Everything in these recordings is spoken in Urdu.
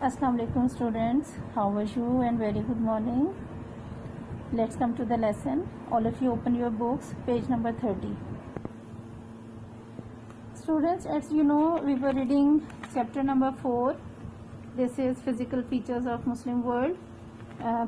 Assalamu alaikum students, how are you and very good morning. Let's come to the lesson. All of you open your books, page number 30. Students, as you know, we were reading chapter number 4. This is physical features of Muslim world.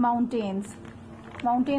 mountains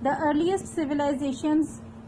The earliest civilizations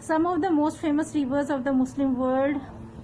Some of the most famous rivers of the Muslim world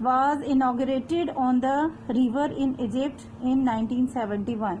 was inaugurated on the river in Egypt in 1971.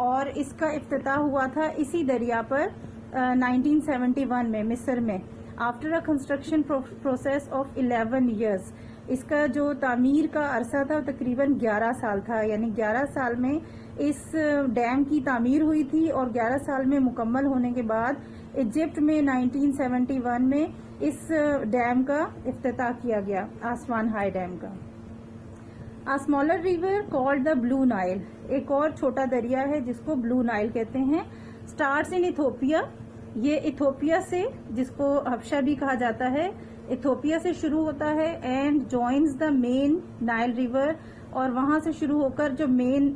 اور اس کا افتتاح ہوا تھا اسی دریا پر 1971 میں مصر میں، after a construction process of 11 years. اس کا جو تعمیر کا عرصہ تھا تقریباً 11 سال تھا، یعنی 11 سال میں اس ڈیم کی تعمیر ہوئی تھی، اور 11 سال میں مکمل ہونے کے بعد ایجپٹ میں 1971 میں اس ڈیم کا افتتاح کیا گیا، آسوان ہائی ڈیم کا. A smaller river called the Blue Nile، ایک اور چھوٹا دریا ہے جس کو بلو نائل کہتے ہیں. starts in Ethiopia، یہ ایتھوپیا سے، جس کو حبشہ بھی کہا جاتا ہے، ایتھوپیا سے شروع ہوتا ہے. And joins the main Nile river, اور وہاں سے شروع ہو کر جو مین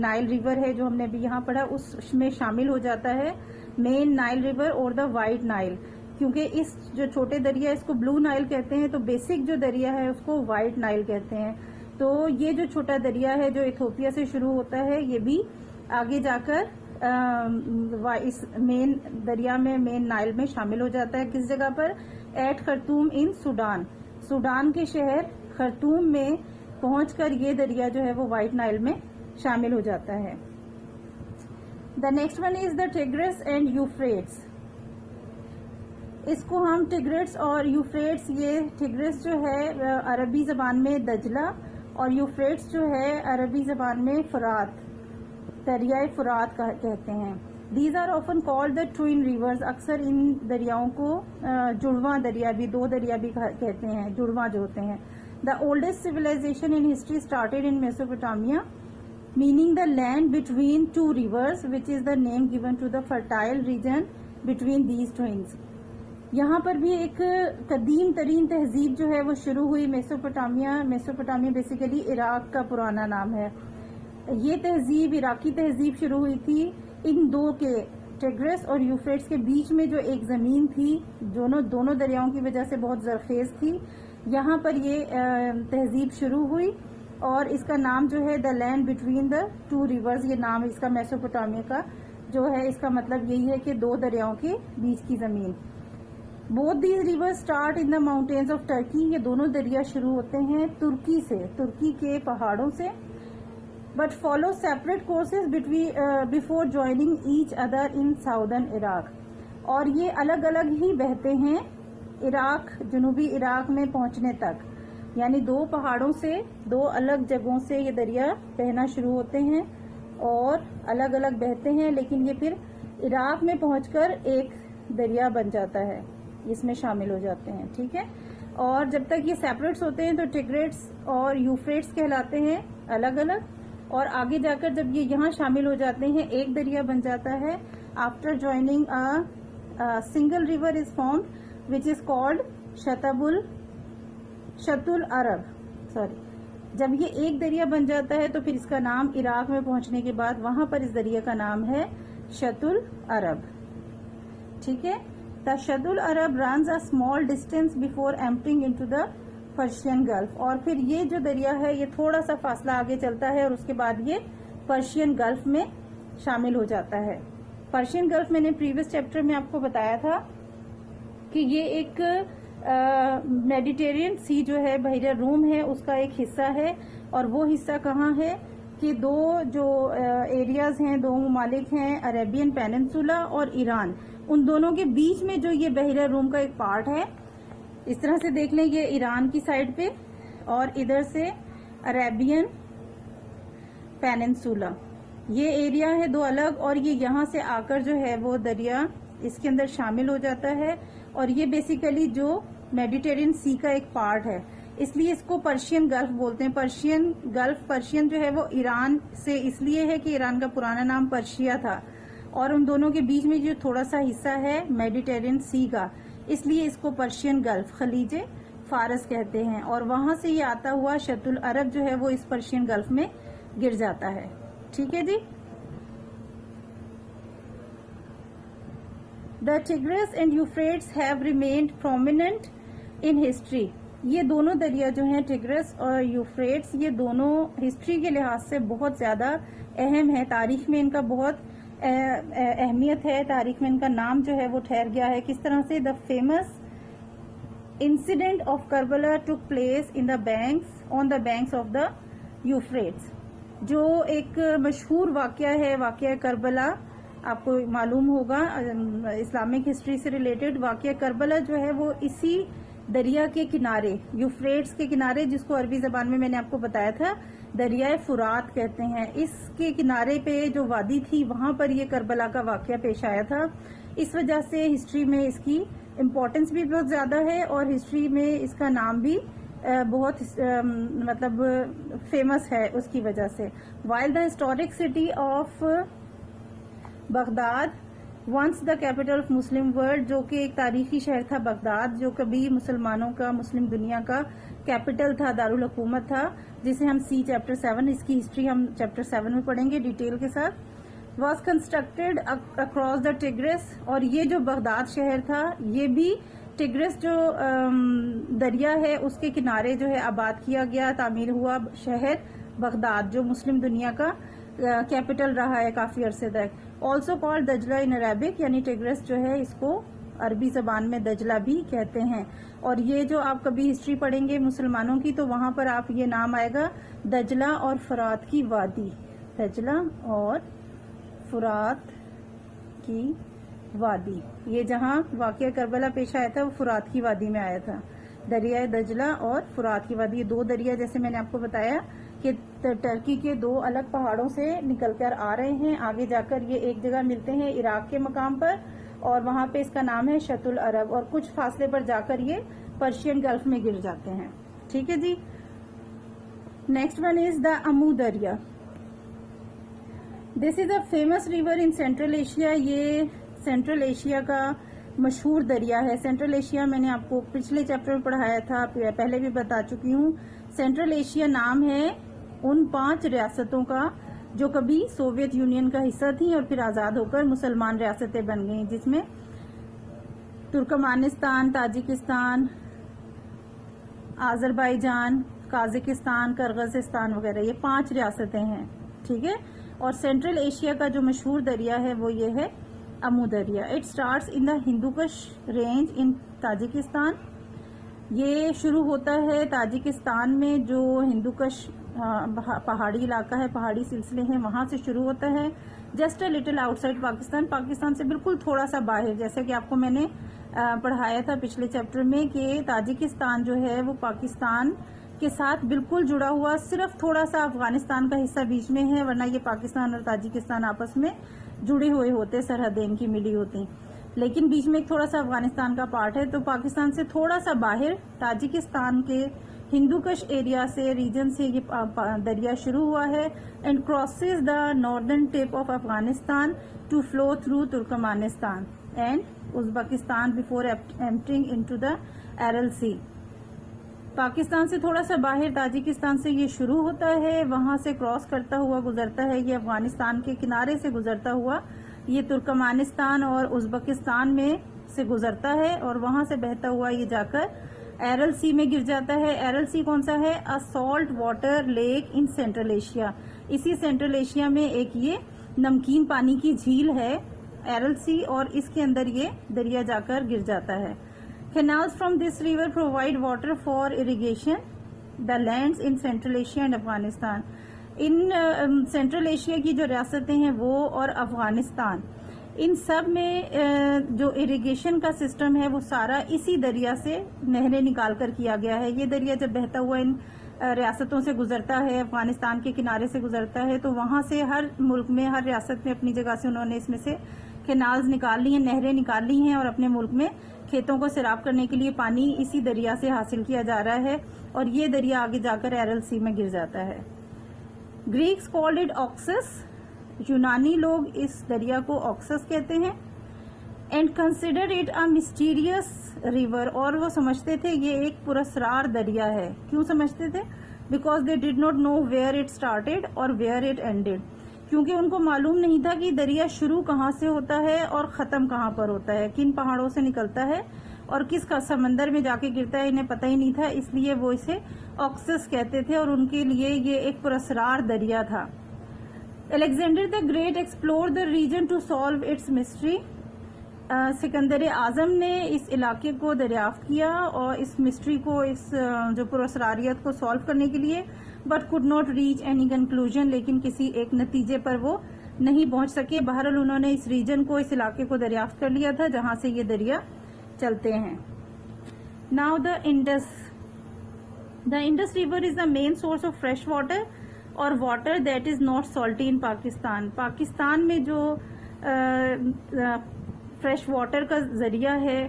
نائل ریور ہے جو ہم نے ابھی یہاں پڑھا اس میں شامل ہو جاتا ہے مین نائل ریور اور دا وائٹ نائل. کیونکہ اس جو چھوٹے دریا اس کو بلو نائل کہتے ہیں، تو بیسک جو دریا ہے اس کو وائٹ نائل کہتے ہیں. تو یہ جو چھوٹا دریا ہے جو ایتھوپیا سے شروع ہوتا ہے، یہ بھی آگے جا کر اس مین دریا میں، مین نائل میں شامل ہو جاتا ہے. کس جگہ پر؟ At Khartoum in Sudan, Sudan کے شہر خرطوم میں پہنچ کر یہ دریا جو ہے وہ وائٹ نائل میں شامل ہو جاتا ہے. The next one is the Tigris and Euphrates. اس کو ہم ٹیگرس اور یوفریٹس، یہ ٹیگرس جو ہے عربی زبان میں دجلہ، اور یوفریٹس جو ہے عربی زبان میں فرات، دریائے فرات کہتے ہیں. These are often called the twin rivers, اکثر ان دریاؤں کو جڑواں دریا بھی، دو دریا بھی کہتے ہیں، جڑواں جو ہوتے ہیں. The oldest civilisation in history started in Mesopotamia, meaning the land between two rivers, which is the name given to the fertile region between these twins. یہاں پر بھی ایک قدیم ترین تہذیب جو ہے وہ شروع ہوئی میسوپوٹامیا. میسوپوٹامیا بیسیکلی عراق کا پرانا نام ہے. یہ تہذیب، عراقی تہذیب شروع ہوئی تھی ان دو کے، ٹیگرس اور یوفریٹس کے بیچ میں جو ایک زمین تھی، دونوں دریاؤں کی وجہ سے بہت زرخیز تھی. یہاں پر یہ تہذیب شروع ہوئی، اور اس کا نام جو ہے the land between the two rivers, یہ نام اس کا میسوپوٹامیا کا جو ہے، اس کا مطلب یہی ہے کہ دو دریاؤں کے بیچ کی زمین. Both these river start in the mountains of Turkey, یہ دونوں دریا شروع ہوتے ہیں ترکی سے، ترکی کے پہاڑوں سے. But follow separate courses before joining each other in southern Iraq, اور یہ الگ الگ ہی بہتے ہیں عراق، جنوبی عراق میں پہنچنے تک. یعنی دو پہاڑوں سے، دو الگ جگہوں سے یہ دریا بہنا شروع ہوتے ہیں اور الگ الگ بہتے ہیں، لیکن یہ پھر عراق میں پہنچ کر ایک دریا بن جاتا ہے، اس میں شامل ہو جاتے ہیں. ٹھیک ہے، اور جب تک یہ سیپریٹس ہوتے ہیں تو ٹیگریٹس اور یوفریٹس کہلاتے ہیں الگ الگ، اور آگے جا کر جب یہ یہاں شامل ہو جاتے ہیں ایک دریا بن جاتا ہے. After joining single river is formed which is called Shatt al Arab. جب یہ ایک دریا بن جاتا ہے تو پھر اس کا نام عراق میں پہنچنے کے بعد وہاں پر اس دریا کا نام ہے شط العرب. ٹھیک ہے، the Shatt al Arab runs a small distance before emptying into the Persian Gulf, اور پھر یہ جو دریا ہے یہ تھوڑا سا فاصلہ آگے چلتا ہے اور اس کے بعد یہ پرشین گلف میں شامل ہو جاتا ہے. پرشین گلف میں نے پریویس چیپٹر میں آپ کو بتایا تھا کہ یہ ایک میڈیٹرین سی جو ہے، بحیرہ روم ہے، اس کا ایک حصہ ہے. اور وہ حصہ کہاں ہے کہ دو جو ایریاز ہیں، دو ممالک ہیں، عربین پیننسولا اور ایران، ان دونوں کے بیچ میں جو یہ بحیرہ روم کا ایک پارٹ ہے، اس طرح سے دیکھ لیں، یہ ایران کی سائڈ پہ اور ادھر سے عربین پیننسولا، یہ ایریا ہے دو الگ، اور یہ یہاں سے آ کر جو ہے وہ دریا اس کے اندر شامل ہو جاتا ہے. اور یہ بیسیکلی جو میڈیٹرین سی کا ایک پارٹ ہے، اس لیے اس کو پرشین گلف بولتے ہیں. پرشین گلف، پرشین جو ہے وہ ایران سے اس لیے ہے کہ ایران کا پرانا نام پرشیا تھا، اور ان دونوں کے بیچ میں جو تھوڑا سا حصہ ہے میڈیٹرین سی کا، اس لیے اس کو پرشین گلف، خلیج فارس کہتے ہیں. اور وہاں سے یہ آتا ہوا شط العرب جو ہے وہ اس پرشین گلف میں گر جاتا ہے. ٹھیک ہے جی. The Tigris and Euphrates have remained prominent in history. یہ دونوں دریا جو ہیں ٹیگرس اور یوفریٹس، یہ دونوں ہسٹری کے لحاظ سے بہت زیادہ اہم ہے. تاریخ میں ان کا بہت اہمیت ہے، تاریخ میں ان کا نام جو ہے وہ ٹھہر گیا ہے. کس طرح سے؟ The famous incident of Karbala took place on the banks of the Euphrates. جو ایک مشہور واقعہ ہے، واقعہ کربلا، آپ کو معلوم ہوگا اسلامک ہسٹری سے ریلیٹڈ واقعہ کربلا جو ہے وہ اسی دریا کے کنارے، یوفریٹس کے کنارے، جس کو عربی زبان میں نے آپ کو بتایا تھا دریائے فرات کہتے ہیں، اس کے کنارے پہ جو وادی تھی وہاں پر یہ کربلا کا واقعہ پیش آیا تھا. اس وجہ سے ہسٹری میں اس کی امپورٹنس بھی بہت زیادہ ہے اور ہسٹری میں اس کا نام بھی بہت مطلب فیمس ہے اس کی وجہ سے. While the historic city of Baghdad once the capital of Muslim world, جو کہ ایک تاریخی شہر تھا بغداد، جو کبھی مسلمانوں کا، مسلم دنیا کا کیپٹل تھا، دارالحکومت تھا، جسے ہم سی چیپٹر 7، اس کی ہسٹری ہم چیپٹر 7 میں پڑھیں گے ڈیٹیل کے ساتھ. واز کنسٹرکٹیڈ اکراس دا ٹیگرس، اور یہ جو بغداد شہر تھا یہ بھی ٹیگرس جو دریا ہے اس کے کنارے جو ہے آباد کیا گیا، تعمیر ہوا شہر بغداد، جو مسلم دنیا کا کیپٹل رہا ہے کافی عرصے تک. آلسو کالڈ دجلہ ان عربک، یعنی ٹیگرس جو ہے اس کو عربی زبان میں دجلہ بھی کہتے ہیں. اور یہ جو آپ کبھی ہسٹری پڑھیں گے مسلمانوں کی تو وہاں پر آپ یہ نام آئے گا دجلہ اور فرات کی وادی، دجلہ اور فرات کی وادی. یہ جہاں واقعہ کربلا پیش آیا تھا وہ فرات کی وادی میں آیا تھا. دریائے دجلہ اور فرات کی وادی، یہ دو دریا جیسے میں نے آپ کو بتایا کہ ترکی کے دو الگ پہاڑوں سے نکل کر آ رہے ہیں، آگے جا کر یہ ایک جگہ ملتے ہیں عراق کے مقام پر، اور وہاں پہ اس کا نام ہے شط العرب، اور کچھ فاصلے پر جا کر یہ پرشین گلف میں گر جاتے ہیں. ٹھیک ہے جی. Next one is the Amu Darya. This is a famous river in Central Asia. یہ سینٹرل ایشیا کا مشہور دریا ہے. سینٹرل ایشیا میں نے آپ کو پچھلے چیپٹر میں پڑھایا تھا، پہلے بھی بتا چکی ہوں. سینٹرل ایشیا نام ہے ان 5 ریاستوں کا جو کبھی سوویت یونین کا حصہ تھیں اور پھر آزاد ہو کر مسلمان ریاستیں بن گئیں، جس میں Turkmenistan, Tajikistan, Azerbaijan, Kazakhstan, Kyrgyzstan وغیرہ، یہ 5 ریاستیں ہیں. ٹھیک ہے. اور سینٹرل ایشیا کا جو مشہور دریا ہے وہ یہ ہے امو دریا. It starts in the Hindu Kush range in Tajikistan. یہ شروع ہوتا ہے تاجکستان میں، جو ہندوکش پہاڑی علاقہ ہے، پہاڑی سلسلے ہیں، وہاں سے شروع ہوتا ہے. Just a little out side Pakistan, Pakistan سے بالکل تھوڑا سا باہر، جیسے کہ آپ کو میں نے پڑھایا تھا پچھلے چیپٹر میں کہ تاجکستان جو ہے وہ پاکستان کے ساتھ بالکل جڑا ہوا، صرف تھوڑا سا افغانستان کا حصہ بیچ میں ہے، ورنہ یہ پاکستان اور تاجکستان آپس میں جڑے ہوئے ہوتے، سرحدیں ان کی ملی ہوتی، لیکن بیچ میں ایک تھوڑا سا افغانستان کا پارٹ ہے. تو پاکستان سے تھوڑا سا باہر تاجکستان کے ہندوکش ایریا سے، ریجن سے یہ دریا شروع ہوا ہے and crosses the northern tip of Afghanistan to flow through Turkmenistan and Uzbekistan before entering into the Aral Sea. Pakistan سے تھوڑا سا باہر تاجکستان سے یہ شروع ہوتا ہے، وہاں سے کراس کرتا ہوا گزرتا ہے، یہ افغانستان کے کنارے سے گزرتا ہوا یہ ترکمانستان اور ازبکستان میں سے گزرتا ہے، اور وہاں سے بہتا ہوا یہ جا کر ایرل سی میں گر جاتا ہے. ایرل سی کون سا ہے؟ سالٹ واٹر لیک ان سینٹرل ایشیا. اسی سینٹرل ایشیا میں ایک یہ نمکین پانی کی جھیل ہے ایرل سی، اور اس کے اندر یہ دریا جا کر گر جاتا ہے. Canals from this river provide water for irrigation the lands in Central Asia and Afghanistan. In Central Asia کی جو ریاستیں ہیں وہ اور افغانستان، ان سب میں جو اریگیشن کا سسٹم ہے وہ سارا اسی دریا سے نہریں نکال کر کیا گیا ہے. یہ دریا جب بہتا ہوا ان ریاستوں سے گزرتا ہے، افغانستان کے کنارے سے گزرتا ہے، تو وہاں سے ہر ملک میں، ہر ریاست میں اپنی جگہ سے انہوں نے اس میں سے کینالز نکال لی ہیں، نہریں نکال لی ہیں، اور اپنے ملک میں کھیتوں کو سیراب کرنے کے لیے پانی اسی دریا سے حاصل کیا جا رہا ہے، اور یہ دریا آگے جا کر ایرل سی میں گر جاتا ہے. Greeks called it Oxus. یونانی لوگ اس دریا کو آکسس کہتے ہیں. And consider it a mysterious river. اور وہ سمجھتے تھے یہ ایک پراسرار دریا ہے. کیوں سمجھتے تھے؟ Because they did not know where it started اور ویئر اٹ اینڈیڈ. کیونکہ ان کو معلوم نہیں تھا کہ دریا شروع کہاں سے ہوتا ہے اور ختم کہاں پر ہوتا ہے، کن پہاڑوں سے نکلتا ہے اور کس کا سمندر میں جا کے گرتا ہے، انہیں پتہ ہی نہیں تھا، اس لیے وہ اسے آکسس کہتے تھے، اور ان کے لیے یہ ایک پراسرار دریا تھا. Alexander the Great explore the region to solve its mystery. سکندر اعظم نے اس علاقے کو دریافت کیا اور اس مسٹری کو، اس جو پراسراریت کو سالو کرنے کے لیے، but could not reach any conclusion, لیکن کسی ایک نتیجے پر وہ نہیں پہنچ سکے. بہرحال انہوں نے اس ریجن کو، اس علاقے کو دریافت کر لیا تھا جہاں سے یہ دریا چلتے ہیں. Now the Indus river is the main source of fresh water or water that is not salty in Pakistan. Pakistan میں جو فریش واٹر کا ذریعہ ہے،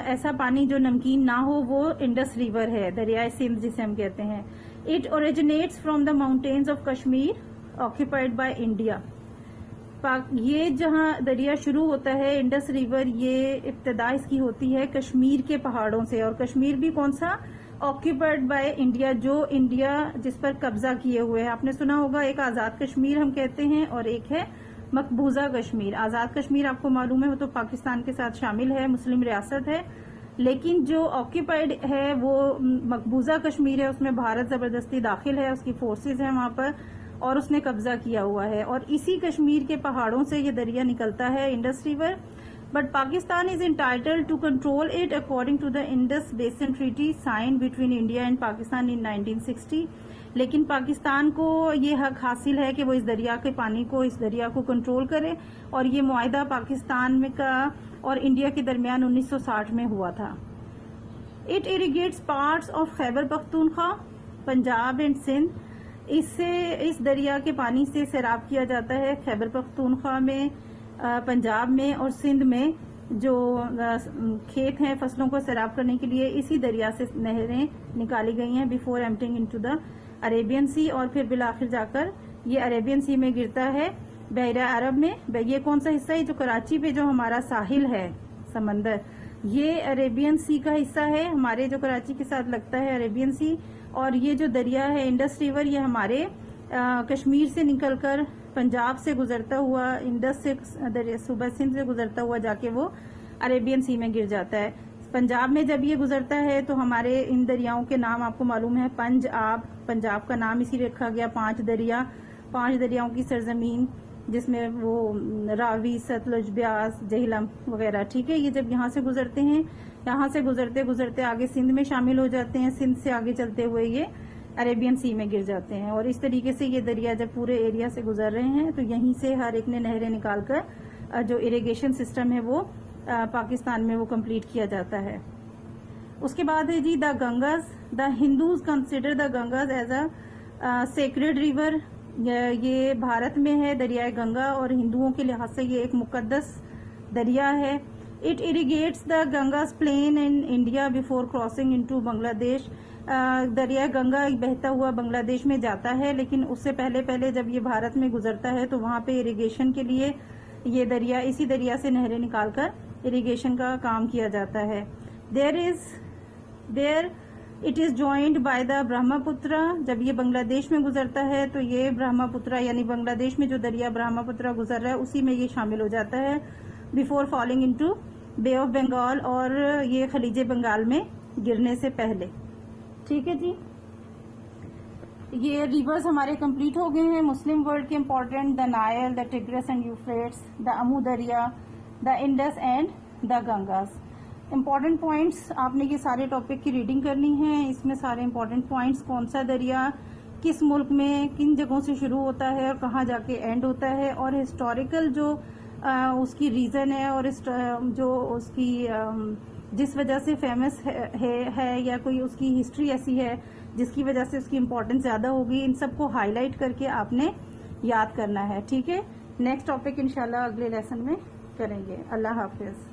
ایسا پانی جو نمکین نہ ہو، وہ انڈس ریور ہے، دریائے سندھ جسے ہم کہتے ہیں. It originates from the mountains of Kashmir occupied by India. یہ جہاں دریا شروع ہوتا ہے انڈس ریور، یہ ابتدا اس کی ہوتی ہے کشمیر کے پہاڑوں سے، اور کشمیر بھی کون سا؟ آکوپائڈ بائی انڈیا، جو انڈیا جس پر قبضہ کیے ہوئے ہے. آپ نے سنا ہوگا ایک آزاد کشمیر ہم کہتے ہیں اور ایک ہے مقبوضہ کشمیر. آزاد کشمیر آپ کو معلوم ہے وہ تو پاکستان کے ساتھ شامل ہے، مسلم ریاست ہے، لیکن جو آکوپائڈ ہے وہ مقبوضہ کشمیر ہے، اس میں بھارت زبردستی داخل ہے، اس کی فورسز ہیں وہاں پر اور اس نے قبضہ کیا ہوا ہے. اور اسی کشمیر کے پہاڑوں سے یہ دریا نکلتا ہے Indus river. But Pakistan is entitled to control it according to the Indus basin treaty sign between India and Pakistan in 1960. لیکن پاکستان کو یہ حق حاصل ہے کہ وہ اس دریا کے پانی کو، اس دریا کو کنٹرول کرے، اور یہ معاہدہ پاکستان میں کا اور انڈیا کے درمیان 1960 میں ہوا تھا. It irrigates parts of Khyber Pakhtunkhwa, Punjab and Sindh. اس دریا کے پانی سے سیراب کیا جاتا ہے خیبر پختونخوا میں، پنجاب میں اور سندھ میں جو کھیت ہیں فصلوں کو سیراب کرنے کے لیے اسی دریا سے نہریں نکالی گئی ہیں بیفور ایمپٹنگ انٹو دا عربین سی، اور پھر بالآخر جا کر یہ عربین سی میں گرتا ہے بحیرہ عرب میں. یہ کون سا حصہ ہے؟ جو کراچی پہ جو ہمارا ساحل ہے سمندر، یہ عربین سی کا حصہ ہے، ہمارے جو کراچی کے ساتھ لگتا ہے عربین سی. اور یہ جو دریا ہے انڈس ریور، یہ ہمارے کشمیر سے نکل کر پنجاب سے گزرتا ہوا، انڈس سے صوبہ سندھ سے گزرتا ہوا جا کے وہ عربین سی میں گر جاتا ہے. پنجاب میں جب یہ گزرتا ہے تو ہمارے ان دریاؤں کے نام آپ کو معلوم ہے، پنج آب، پنجاب کا نام اسی رکھا گیا، 5 دریاؤں کی سرزمین جس میں وہ راوی، ستلج، بیاس، جہلم وغیرہ. ٹھیک ہے، یہ جب یہاں سے گزرتے ہیں، یہاں سے گزرتے گزرتے آگے سندھ میں شامل ہو جاتے ہیں، سندھ سے آگے چلتے ہوئے یہ عربین سی میں گر جاتے ہیں. اور اس طریقے سے یہ دریا جب پورے ایریا سے گزر رہے ہیں تو یہیں سے ہر ایک نے نہریں نکال کر جو اریگیشن سسٹم ہے وہ پاکستان میں وہ کمپلیٹ کیا جاتا ہے. اس کے بعد ہے جی the Ganges. The Hindus consider the Ganges as a sacred river. یہ بھارت میں ہے دریائے گنگا، اور ہندوؤں کے لحاظ سے یہ ایک مقدس دریا ہے. It irrigates the Ganges plain in India before crossing into Bangladesh. دریائے گنگا بہتا ہوا بنگلہ دیش میں جاتا ہے، لیکن اس سے پہلے جب یہ بھارت میں گزرتا ہے تو وہاں پہ اریگیشن کے لیے یہ دریا، اسی دریا سے نہریں نکال کر اریگیشن کا کام کیا جاتا ہے. It is joined by the Brahma پترا. جب یہ بنگلہ دیش میں گزرتا ہے تو یہ برہما پترا، یعنی بنگلہ دیش میں جو دریا برہما پترا گزر رہا ہے اسی میں یہ شامل ہو جاتا ہے بیفور فالنگ انٹو بے آف بنگال، اور یہ خلیج بنگال میں گرنے سے پہلے. ٹھیک ہے جی، یہ ریورز ہمارے کمپلیٹ ہو گئے ہیں مسلم ورلڈ کے important. The Nile, the Tigris and Euphrates, the Amu Darya, the Indus and the Ganges. Important points آپ نے یہ سارے ٹاپک کی ریڈنگ کرنی ہے. اس میں سارے امپورٹنٹ پوائنٹس، کون سا دریا کس ملک میں کن جگہوں سے شروع ہوتا ہے اور کہاں جا کے اینڈ ہوتا ہے، اور ہسٹوریکل جو اس کی ریزن ہے اور جو اس کی جس وجہ سے فیمس ہے یا کوئی اس کی ہسٹری ایسی ہے جس کی وجہ سے اس کی امپورٹنس زیادہ ہوگی، ان سب کو ہائی لائٹ کر کے آپ نے یاد کرنا ہے. ٹھیک ہے، نیکسٹ ٹاپک انشاءاللہ اگلے لیسن میں کریں گے. اللہ حافظ.